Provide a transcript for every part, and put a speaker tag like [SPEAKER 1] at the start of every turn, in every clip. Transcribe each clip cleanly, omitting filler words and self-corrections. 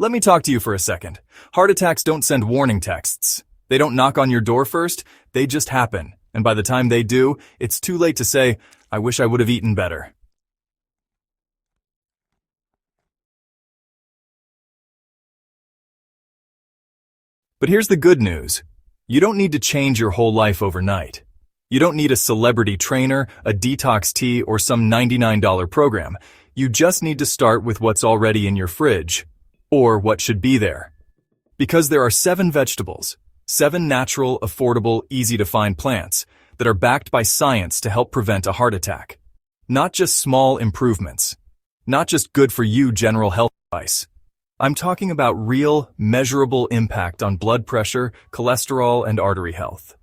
[SPEAKER 1] Let me talk to you for a second. Heart attacks don't send warning texts. They don't knock on your door first, they just happen. And by the time they do, it's too late to say, I wish I would have eaten better. But here's the good news. You don't need to change your whole life overnight. You don't need a celebrity trainer, a detox tea, or some $99 program. You just need to start with what's already in your fridge, or what should be there. Because there are 7 vegetables, 7 natural, affordable, easy-to-find plants that are backed by science to help prevent a heart attack. Not just small improvements. Not just good-for-you general health advice. I'm talking about real, measurable impact on blood pressure, cholesterol, and artery health.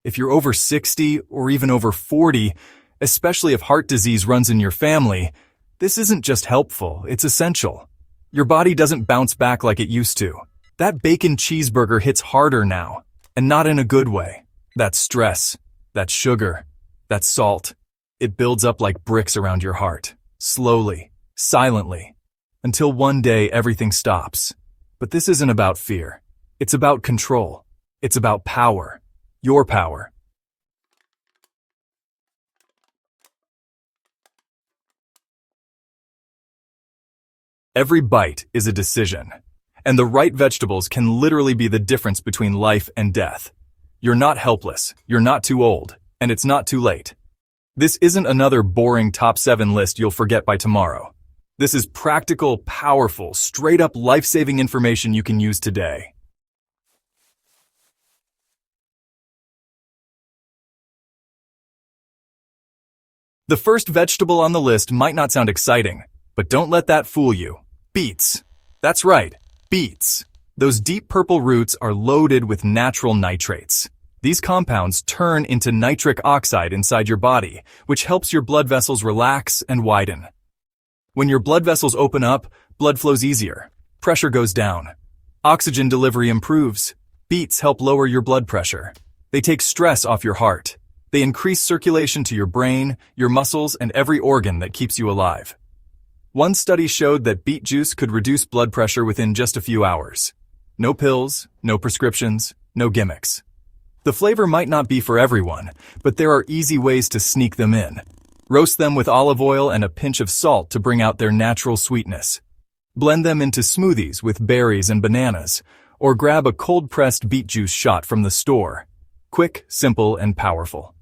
[SPEAKER 1] If you're over 60 or even over 40, especially if heart disease runs in your family, this isn't just helpful, it's essential. Your body doesn't bounce back like it used to. That bacon cheeseburger hits harder now, and not in a good way. That's stress, that's sugar, that's salt. It builds up like bricks around your heart, slowly, silently, until one day everything stops. But this isn't about fear. It's about control. It's about power. Your power. Every bite is a decision, and the right vegetables can literally be the difference between life and death. You're not helpless, you're not too old, and it's not too late. This isn't another boring top 7 list you'll forget by tomorrow. This is practical, powerful, straight-up life-saving information you can use today. The first vegetable on the list might not sound exciting, but don't let that fool you. Beets. That's right, beets. Those deep purple roots are loaded with natural nitrates. These compounds turn into nitric oxide inside your body, which helps your blood vessels relax and widen. When your blood vessels open up, blood flows easier. Pressure goes down. Oxygen delivery improves. Beets help lower your blood pressure. They take stress off your heart. They increase circulation to your brain, your muscles, and every organ that keeps you alive. One study showed that beet juice could reduce blood pressure within just a few hours. No pills, no prescriptions, no gimmicks. The flavor might not be for everyone, but there are easy ways to sneak them in. Roast them with olive oil and a pinch of salt to bring out their natural sweetness. Blend them into smoothies with berries and bananas, or grab a cold-pressed beet juice shot from the store. Quick, simple, and powerful.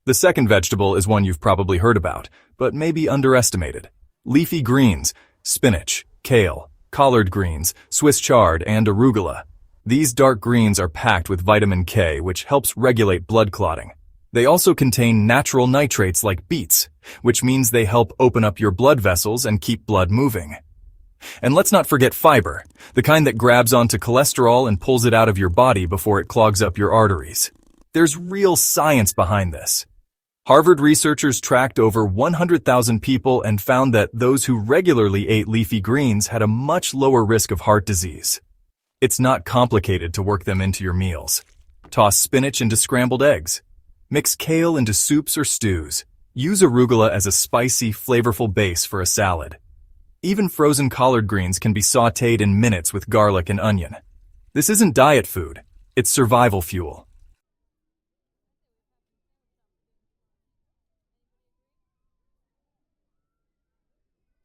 [SPEAKER 1] The second vegetable is one you've probably heard about, but maybe underestimated. Leafy greens, spinach, kale, collard greens, Swiss chard, and arugula. These dark greens are packed with vitamin K, which helps regulate blood clotting. They also contain natural nitrates like beets, which means they help open up your blood vessels and keep blood moving. And let's not forget fiber, the kind that grabs onto cholesterol and pulls it out of your body before it clogs up your arteries. There's real science behind this. Harvard researchers tracked over 100,000 people and found that those who regularly ate leafy greens had a much lower risk of heart disease. It's not complicated to work them into your meals. Toss spinach into scrambled eggs. Mix kale into soups or stews. Use arugula as a spicy, flavorful base for a salad. Even frozen collard greens can be sautéed in minutes with garlic and onion. This isn't diet food, it's survival fuel.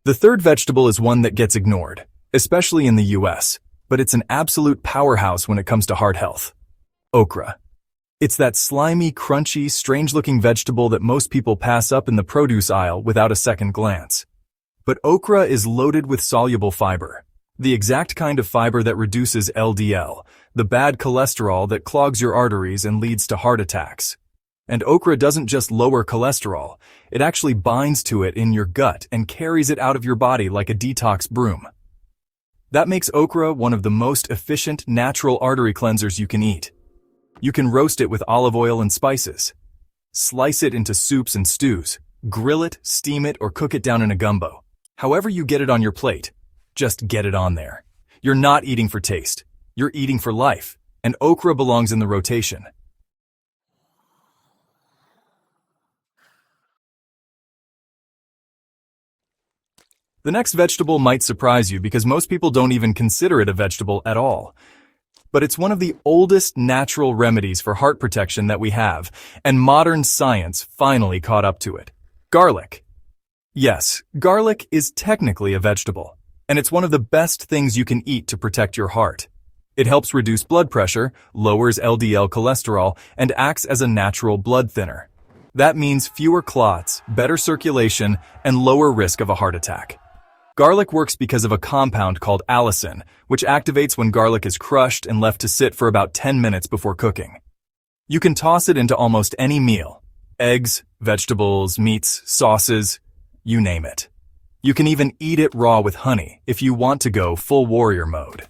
[SPEAKER 1] The third vegetable is one that gets ignored, especially in the US, but it's an absolute powerhouse when it comes to heart health. Okra. It's that slimy, crunchy, strange-looking vegetable that most people pass up in the produce aisle without a second glance. But okra is loaded with soluble fiber, the exact kind of fiber that reduces LDL, the bad cholesterol that clogs your arteries and leads to heart attacks. And okra doesn't just lower cholesterol, it actually binds to it in your gut and carries it out of your body like a detox broom. That makes okra one of the most efficient natural artery cleansers you can eat. You can roast it with olive oil and spices. Slice it into soups and stews. Grill it, steam it, or cook it down in a gumbo. However you get it on your plate, just get it on there. You're not eating for taste. You're eating for life, and okra belongs in the rotation. The next vegetable might surprise you because most people don't even consider it a vegetable at all. But it's one of the oldest natural remedies for heart protection that we have, and modern science finally caught up to it. Garlic. Yes, garlic is technically a vegetable, and it's one of the best things you can eat to protect your heart. It helps reduce blood pressure, lowers LDL cholesterol, and acts as a natural blood thinner. That means fewer clots, better circulation, and lower risk of a heart attack. Garlic works because of a compound called allicin, which activates when garlic is crushed and left to sit for about 10 minutes before cooking. You can toss it into almost any meal: eggs, vegetables, meats, sauces, you name it. You can even eat it raw with honey if you want to go full warrior mode.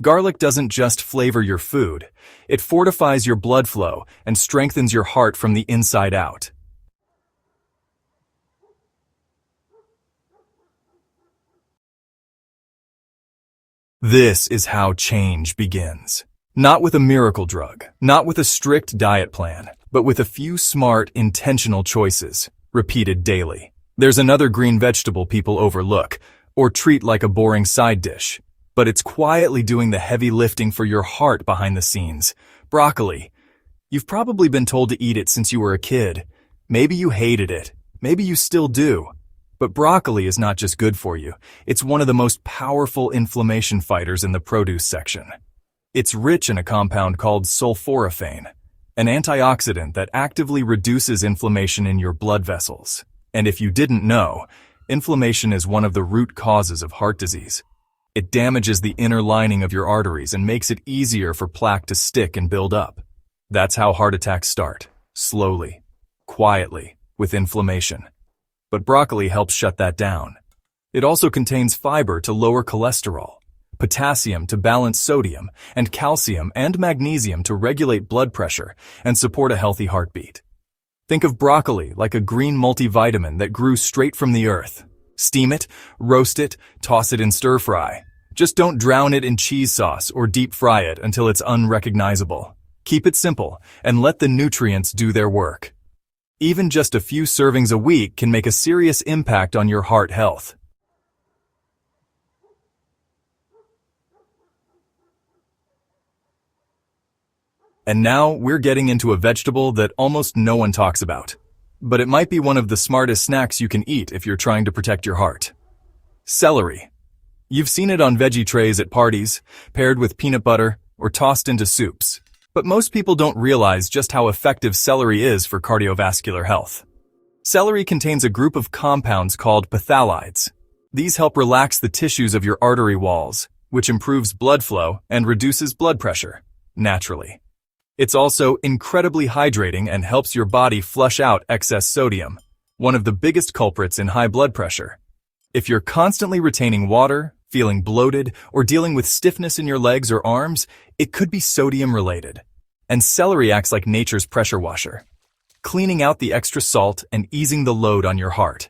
[SPEAKER 1] Garlic doesn't just flavor your food, it fortifies your blood flow and strengthens your heart from the inside out. This is how change begins. Not with a miracle drug, not with a strict diet plan, but with a few smart, intentional choices, repeated daily. There's another green vegetable people overlook, or treat like a boring side dish, but it's quietly doing the heavy lifting for your heart behind the scenes. Broccoli. You've probably been told to eat it since you were a kid. Maybe you hated it. Maybe you still do. But broccoli is not just good for you, it's one of the most powerful inflammation fighters in the produce section. It's rich in a compound called sulforaphane, an antioxidant that actively reduces inflammation in your blood vessels. And if you didn't know, inflammation is one of the root causes of heart disease. It damages the inner lining of your arteries and makes it easier for plaque to stick and build up. That's how heart attacks start, slowly, quietly, with inflammation. But broccoli helps shut that down. It also contains fiber to lower cholesterol, potassium to balance sodium, and calcium and magnesium to regulate blood pressure and support a healthy heartbeat. Think of broccoli like a green multivitamin that grew straight from the earth. Steam it, roast it, toss it in stir fry. Just don't drown it in cheese sauce or deep fry it until it's unrecognizable. Keep it simple and let the nutrients do their work. Even just a few servings a week can make a serious impact on your heart health. And now we're getting into a vegetable that almost no one talks about. But it might be one of the smartest snacks you can eat if you're trying to protect your heart. Celery. You've seen it on veggie trays at parties, paired with peanut butter, or tossed into soups. But most people don't realize just how effective celery is for cardiovascular health. Celery contains a group of compounds called phthalides. These help relax the tissues of your artery walls, which improves blood flow and reduces blood pressure, naturally. It's also incredibly hydrating and helps your body flush out excess sodium, one of the biggest culprits in high blood pressure. If you're constantly retaining water, feeling bloated, or dealing with stiffness in your legs or arms, it could be sodium-related. And celery acts like nature's pressure washer, cleaning out the extra salt and easing the load on your heart.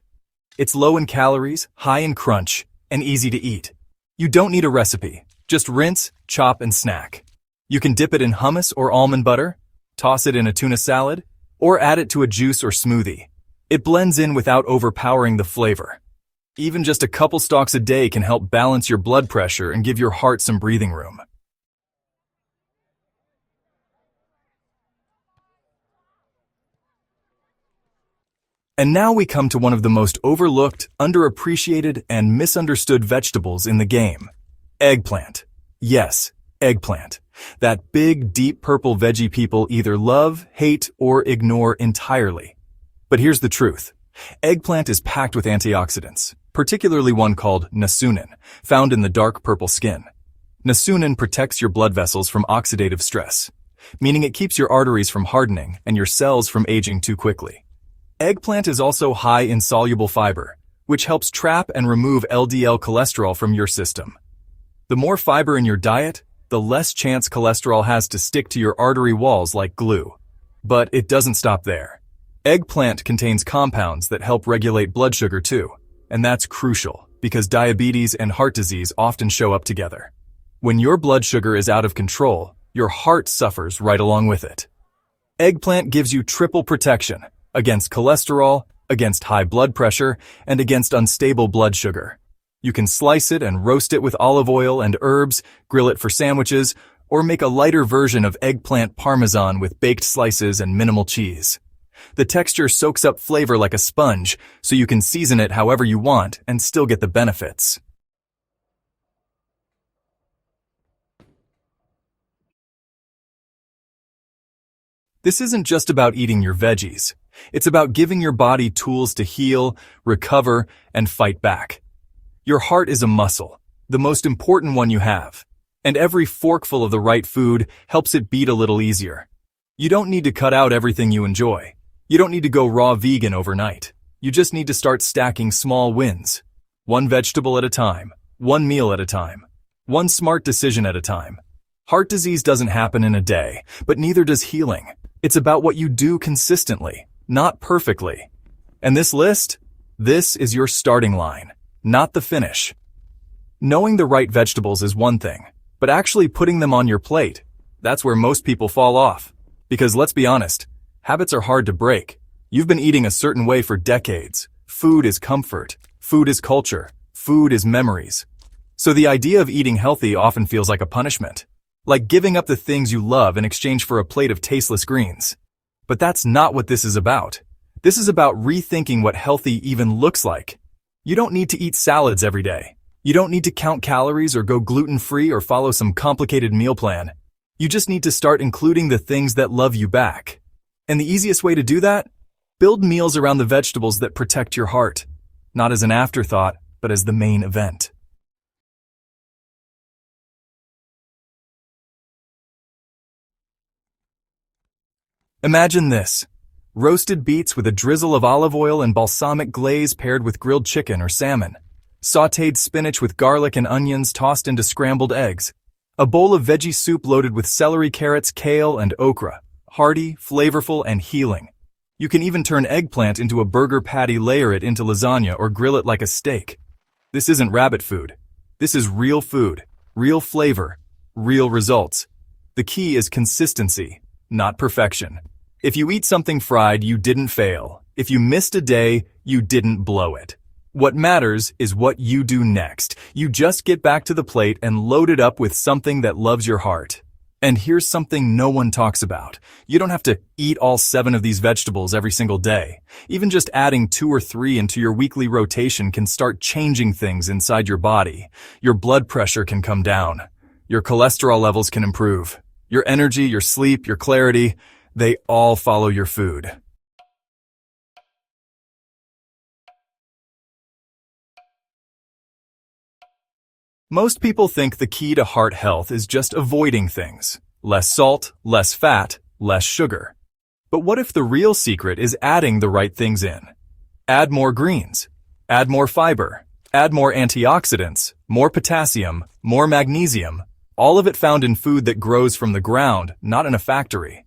[SPEAKER 1] It's low in calories, high in crunch, and easy to eat. You don't need a recipe. Just rinse, chop, and snack. You can dip it in hummus or almond butter, toss it in a tuna salad, or add it to a juice or smoothie. It blends in without overpowering the flavor. Even just a couple stalks a day can help balance your blood pressure and give your heart some breathing room. And now we come to one of the most overlooked, underappreciated, and misunderstood vegetables in the game. Eggplant. Yes, eggplant. That big, deep purple veggie people either love, hate, or ignore entirely. But here's the truth. Eggplant is packed with antioxidants, particularly one called niacin, found in the dark purple skin. Niacin protects your blood vessels from oxidative stress, meaning it keeps your arteries from hardening and your cells from aging too quickly. Eggplant is also high in soluble fiber, which helps trap and remove LDL cholesterol from your system. The more fiber in your diet, the less chance cholesterol has to stick to your artery walls like glue. But it doesn't stop there. Eggplant contains compounds that help regulate blood sugar too, and that's crucial because diabetes and heart disease often show up together. When your blood sugar is out of control, your heart suffers right along with it. Eggplant gives you triple protection against cholesterol, against high blood pressure, and against unstable blood sugar. You can slice it and roast it with olive oil and herbs, grill it for sandwiches, or make a lighter version of eggplant parmesan with baked slices and minimal cheese. The texture soaks up flavor like a sponge, so you can season it however you want and still get the benefits. This isn't just about eating your veggies. It's about giving your body tools to heal, recover, and fight back. Your heart is a muscle, the most important one you have, and every forkful of the right food helps it beat a little easier. You don't need to cut out everything you enjoy. You don't need to go raw vegan overnight. You just need to start stacking small wins. One vegetable at a time, one meal at a time, one smart decision at a time. Heart disease doesn't happen in a day, but neither does healing. It's about what you do consistently, not perfectly. And this list? This is your starting line, not the finish. Knowing the right vegetables is one thing, but actually putting them on your plate, that's where most people fall off. Because let's be honest, habits are hard to break. You've been eating a certain way for decades. Food is comfort. Food is culture. Food is memories. So the idea of eating healthy often feels like a punishment. Like giving up the things you love in exchange for a plate of tasteless greens. But that's not what this is about. This is about rethinking what healthy even looks like. You don't need to eat salads every day. You don't need to count calories or go gluten-free or follow some complicated meal plan. You just need to start including the things that love you back. And the easiest way to do that? Build meals around the vegetables that protect your heart. Not as an afterthought, but as the main event. Imagine this. Roasted beets with a drizzle of olive oil and balsamic glaze paired with grilled chicken or salmon. Sautéed spinach with garlic and onions tossed into scrambled eggs. A bowl of veggie soup loaded with celery, carrots, kale, and okra. Hearty, flavorful, and healing. You can even turn eggplant into a burger patty, layer it into lasagna, or grill it like a steak. This isn't rabbit food. This is real food, real flavor, real results. The key is consistency, not perfection. If you eat something fried, you didn't fail. If you missed a day, you didn't blow it. What matters is what you do next. You just get back to the plate and load it up with something that loves your heart. And here's something no one talks about. You don't have to eat all 7 of these vegetables every single day. Even just adding 2 or 3 into your weekly rotation can start changing things inside your body. Your blood pressure can come down. Your cholesterol levels can improve. Your energy, your sleep, your clarity, they all follow your food. Most people think the key to heart health is just avoiding things. Less salt, less fat, less sugar. But what if the real secret is adding the right things in? Add more greens. Add more fiber. Add more antioxidants, more potassium, more magnesium. All of it found in food that grows from the ground, not in a factory.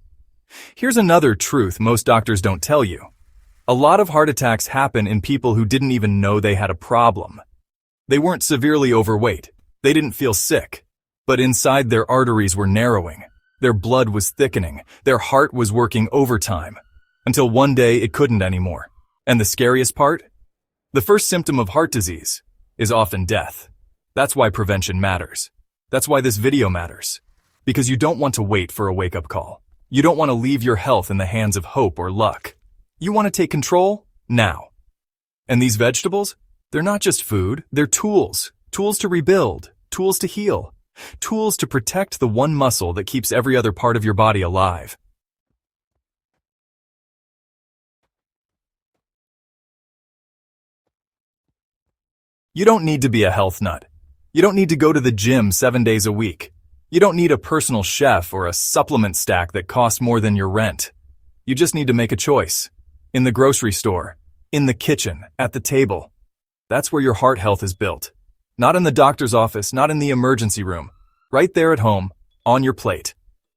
[SPEAKER 1] Here's another truth most doctors don't tell you. A lot of heart attacks happen in people who didn't even know they had a problem. They weren't severely overweight. They didn't feel sick. But inside their arteries were narrowing. Their blood was thickening. Their heart was working overtime. Until one day it couldn't anymore. And the scariest part? The first symptom of heart disease is often death. That's why prevention matters. That's why this video matters. Because you don't want to wait for a wake-up call. You don't want to leave your health in the hands of hope or luck. You want to take control now. And these vegetables? They're not just food, they're tools. Tools to rebuild, tools to heal, tools to protect the one muscle that keeps every other part of your body alive. You don't need to be a health nut. You don't need to go to the gym 7 days a week. You don't need a personal chef or a supplement stack that costs more than your rent. You just need to make a choice. In the grocery store, in the kitchen, at the table. That's where your heart health is built. Not in the doctor's office, not in the emergency room. Right there at home, on your plate.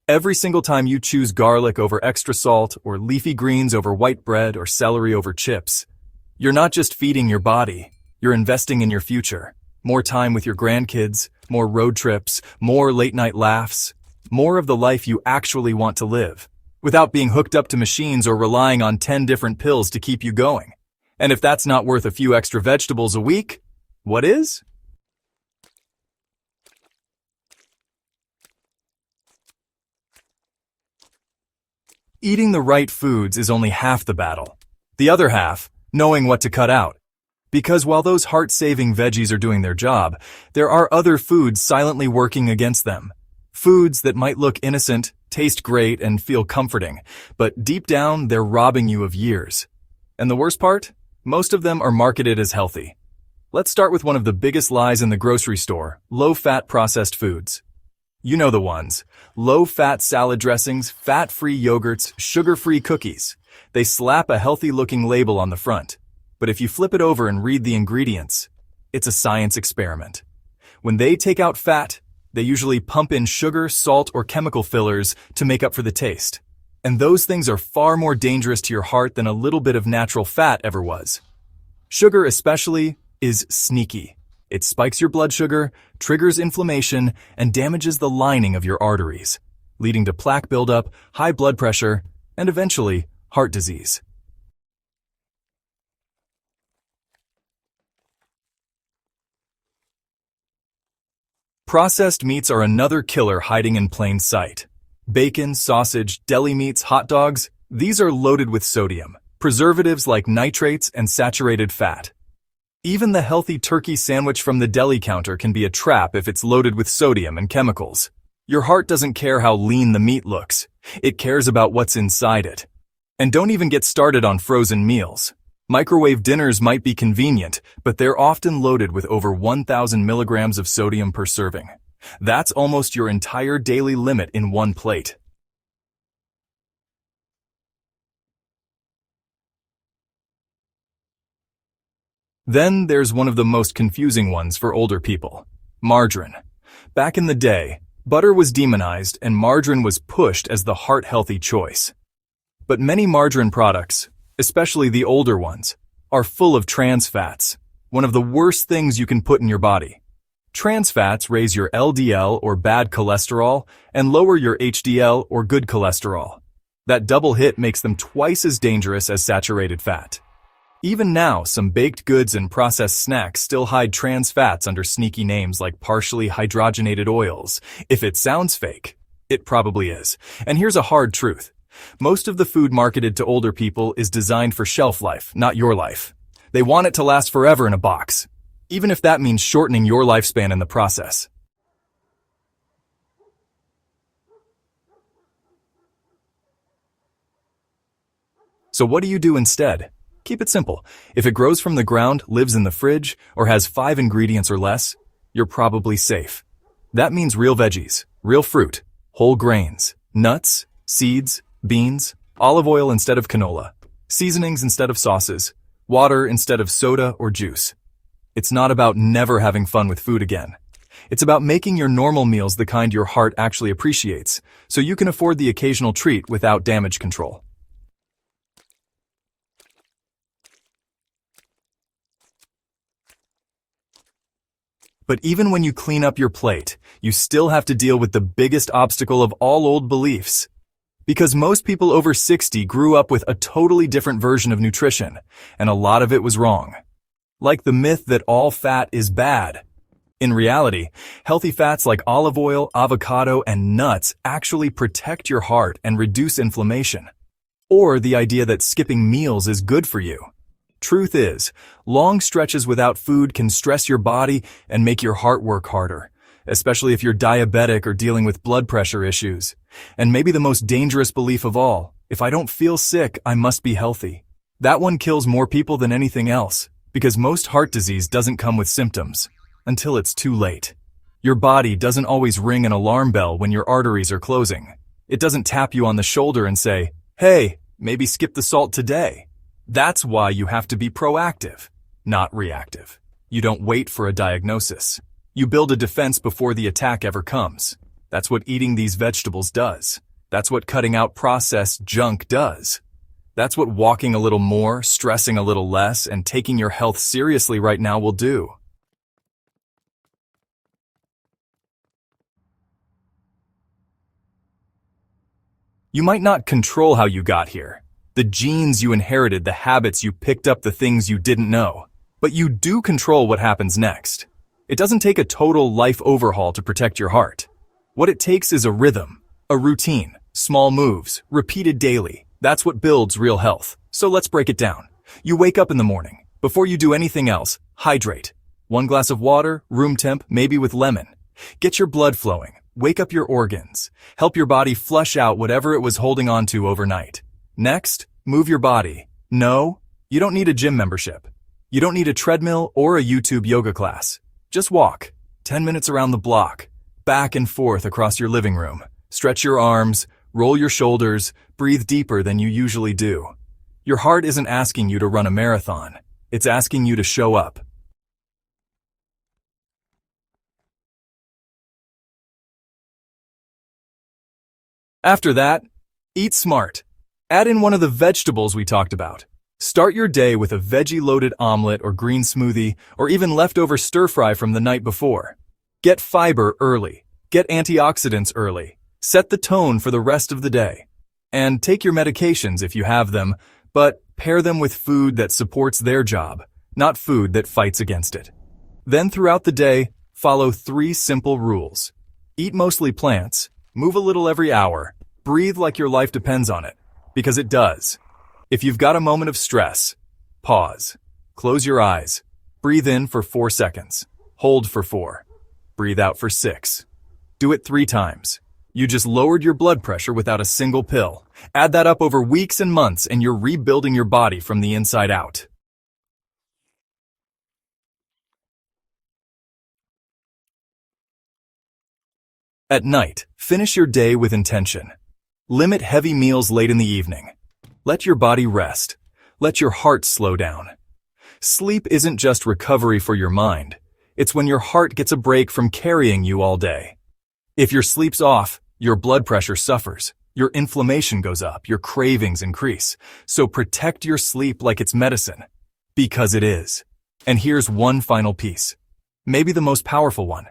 [SPEAKER 1] Every single time you choose garlic over extra salt, or leafy greens over white bread, or celery over chips, you're not just feeding your body, you're investing in your future. More time with your grandkids, more road trips, more late-night laughs, more of the life you actually want to live, without being hooked up to machines or relying on 10 different pills to keep you going. And if that's not worth a few extra vegetables a week, what is? Eating the right foods is only half the battle. The other half, knowing what to cut out. Because while those heart-saving veggies are doing their job, there are other foods silently working against them. Foods that might look innocent, taste great, and feel comforting, but deep down they're robbing you of years. And the worst part? Most of them are marketed as healthy. Let's start with one of the biggest lies in the grocery store: low-fat processed foods. You know the ones. Low-fat salad dressings, fat-free yogurts, sugar-free cookies. They slap a healthy-looking label on the front. But if you flip it over and read the ingredients, it's a science experiment. When they take out fat, they usually pump in sugar, salt, or chemical fillers to make up for the taste. And those things are far more dangerous to your heart than a little bit of natural fat ever was. Sugar especially is sneaky. It spikes your blood sugar, triggers inflammation, and damages the lining of your arteries, leading to plaque buildup, high blood pressure, and eventually heart disease. Processed meats are another killer hiding in plain sight. Bacon, sausage, deli meats, hot dogs, these are loaded with sodium, preservatives like nitrates, and saturated fat. Even the healthy turkey sandwich from the deli counter can be a trap if it's loaded with sodium and chemicals. Your heart doesn't care how lean the meat looks. It cares about what's inside it. And don't even get started on frozen meals. Microwave dinners might be convenient, but they're often loaded with over 1,000 milligrams of sodium per serving. That's almost your entire daily limit in one plate. Then there's one of the most confusing ones for older people: margarine. Back in the day, butter was demonized and margarine was pushed as the heart-healthy choice. But many margarine products, especially the older ones, are full of trans fats, one of the worst things you can put in your body. Trans fats raise your LDL or bad cholesterol and lower your HDL or good cholesterol. That double hit makes them twice as dangerous as saturated fat. Even now, some baked goods and processed snacks still hide trans fats under sneaky names like partially hydrogenated oils. If it sounds fake, it probably is. And here's a hard truth. Most of the food marketed to older people is designed for shelf life, not your life. They want it to last forever in a box, even if that means shortening your lifespan in the process. So what do you do instead? Keep it simple. If it grows from the ground, lives in the fridge, or has 5 ingredients or less, you're probably safe. That means real veggies, real fruit, whole grains, nuts, seeds, beans, olive oil instead of canola, seasonings instead of sauces, water instead of soda or juice. It's not about never having fun with food again. It's about making your normal meals the kind your heart actually appreciates, so you can afford the occasional treat without damage control. But even when you clean up your plate, you still have to deal with the biggest obstacle of all old beliefs. Because most people over 60 grew up with a totally different version of nutrition, and a lot of it was wrong. Like the myth that all fat is bad. In reality, healthy fats like olive oil, avocado, and nuts actually protect your heart and reduce inflammation. Or the idea that skipping meals is good for you. Truth is, long stretches without food can stress your body and make your heart work harder, especially if you're diabetic or dealing with blood pressure issues. And maybe the most dangerous belief of all, if I don't feel sick, I must be healthy. That one kills more people than anything else, because most heart disease doesn't come with symptoms until it's too late. Your body doesn't always ring an alarm bell when your arteries are closing. It doesn't tap you on the shoulder and say, "Hey, maybe skip the salt today." That's why you have to be proactive, not reactive. You don't wait for a diagnosis. You build a defense before the attack ever comes. That's what eating these vegetables does. That's what cutting out processed junk does. That's what walking a little more, stressing a little less, and taking your health seriously right now will do. You might not control how you got here. The genes you inherited, the habits you picked up, the things you didn't know. But you do control what happens next. It doesn't take a total life overhaul to protect your heart. What it takes is a rhythm, a routine, small moves, repeated daily. That's what builds real health. So let's break it down. You wake up in the morning. Before you do anything else, hydrate. 1 glass of water, room temp, maybe with lemon. Get your blood flowing. Wake up your organs. Help your body flush out whatever it was holding on to overnight. Next, move your body. No, you don't need a gym membership. You don't need a treadmill or a YouTube yoga class. Just walk. 10 minutes around the block. Back and forth across your living room. Stretch your arms, roll your shoulders, breathe deeper than you usually do. Your heart isn't asking you to run a marathon. It's asking you to show up. After that, eat smart. Add in one of the vegetables we talked about. Start your day with a veggie-loaded omelet or green smoothie, or even leftover stir-fry from the night before. Get fiber early. Get antioxidants early. Set the tone for the rest of the day. And take your medications if you have them, but pair them with food that supports their job, not food that fights against it. Then throughout the day, follow 3 simple rules. Eat mostly plants, move a little every hour, breathe like your life depends on it, because it does. If you've got a moment of stress, pause. Close your eyes. Breathe in for 4 seconds. Hold for 4. Breathe out for 6. Do it 3 times. You just lowered your blood pressure without a single pill. Add that up over weeks and months, and you're rebuilding your body from the inside out. At night, finish your day with intention. Limit heavy meals late in the evening. Let your body rest. Let your heart slow down. Sleep isn't just recovery for your mind. It's when your heart gets a break from carrying you all day. If your sleep's off, your blood pressure suffers. Your inflammation goes up. Your cravings increase. So protect your sleep like it's medicine. Because it is. And here's one final piece. Maybe the most powerful one.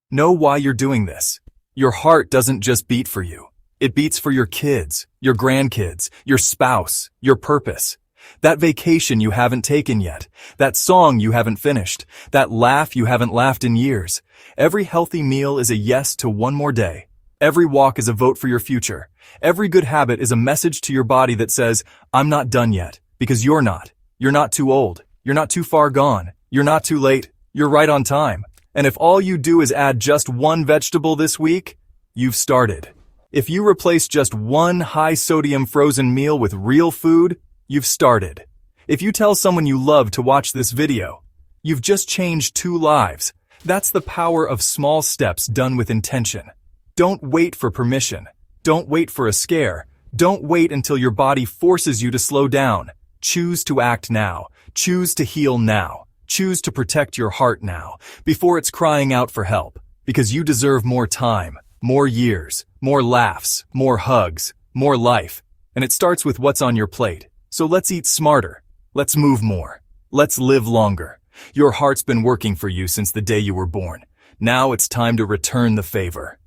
[SPEAKER 1] Know why you're doing this. Your heart doesn't just beat for you. It beats for your kids, your grandkids, your spouse, your purpose. That vacation you haven't taken yet. That song you haven't finished. That laugh you haven't laughed in years. Every healthy meal is a yes to one more day. Every walk is a vote for your future. Every good habit is a message to your body that says, I'm not done yet, because you're not. You're not too old. You're not too far gone. You're not too late. You're right on time. And if all you do is add just 1 vegetable this week, you've started. If you replace just 1 high-sodium frozen meal with real food, you've started. If you tell someone you love to watch this video, you've just changed 2 lives. That's the power of small steps done with intention. Don't wait for permission. Don't wait for a scare. Don't wait until your body forces you to slow down. Choose to act now. Choose to heal now. Choose to protect your heart now, before it's crying out for help, because you deserve more time, more years, more laughs, more hugs, more life, and it starts with what's on your plate. So let's eat smarter. Let's move more. Let's live longer. Your heart's been working for you since the day you were born. Now it's time to return the favor.